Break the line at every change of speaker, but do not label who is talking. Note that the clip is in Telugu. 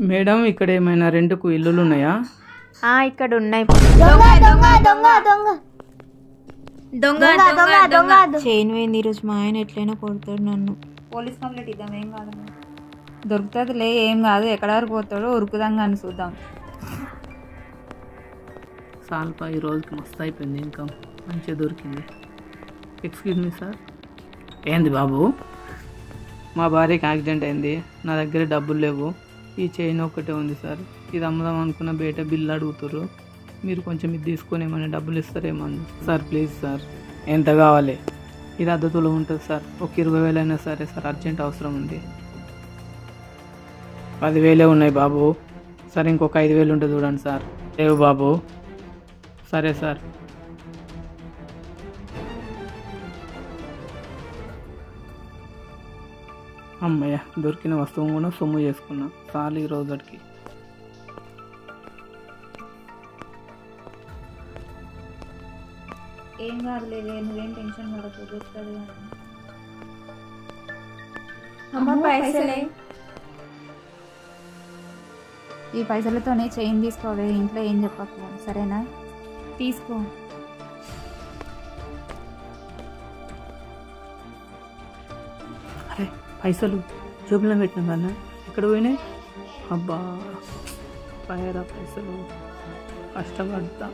మేడం ఇక్కడ ఏమైనా రెంట్కు ఇల్లులు ఉన్నాయా?
ఇక్కడ ఉన్నాయి. చైన్ పోయింది ఈరోజు. మా ఆయన ఎట్లయినా కొడతాడు నన్ను.
పోలీస్ కంప్లైంట్ ఇద్దాం, ఏం కాదు, దొరుకుతుందిలే, ఏం కాదు. ఎక్కడ వరకు పోతాడో ఉరుకుదాం కానీ చూద్దాం.
సాల్పా ఈ రోజుకి మస్తు అయిపోయింది, ఇంకా మంచిగా దొరికింది. Excuse me sir. ఏంది బాబు? మా భార్యకి యాక్సిడెంట్ అయింది, నా దగ్గర డబ్బులు లేవు, ఈ చైన్ ఒకటే ఉంది సార్, ఇది అమ్ముదాం అనుకున్న బయట బిల్లు అడుగుతారు, మీరు కొంచెం ఇది తీసుకొని ఏమైనా డబ్బులు ఇస్తారేమో సార్. Please sir. ఎంత కావాలి? ఇది అద్దతులో ఉంటుంది సార్, ఒక 20,000 అయినా సరే సార్, అర్జెంట్ అవసరం ఉంది. 10,000 ఉన్నాయి బాబు. సార్ ఇంకొక 5,000 ఉంటుంది చూడండి సార్. లేవు బాబు. సరే సార్. అమ్మయ్య, దొరికిన వస్తువు కూడా సొమ్ము చేసుకున్నా చాలు ఈ రోజుకి.
ఏం కాదులే, నువ్వేం టెన్షన్ పడకు, దొరుకుతుంది. పైసలే, ఈ పైసలతోనే చైన్ తీసుకోవాలి, ఇంట్లో ఏం చెప్పకు, సరేనా? తీసుకో.
అరే పైసలు జోబులో పెట్టిన వాళ్ళ ఇక్కడ పోయినాయి. అబ్బా పైరా పైసలు కష్టపడతా.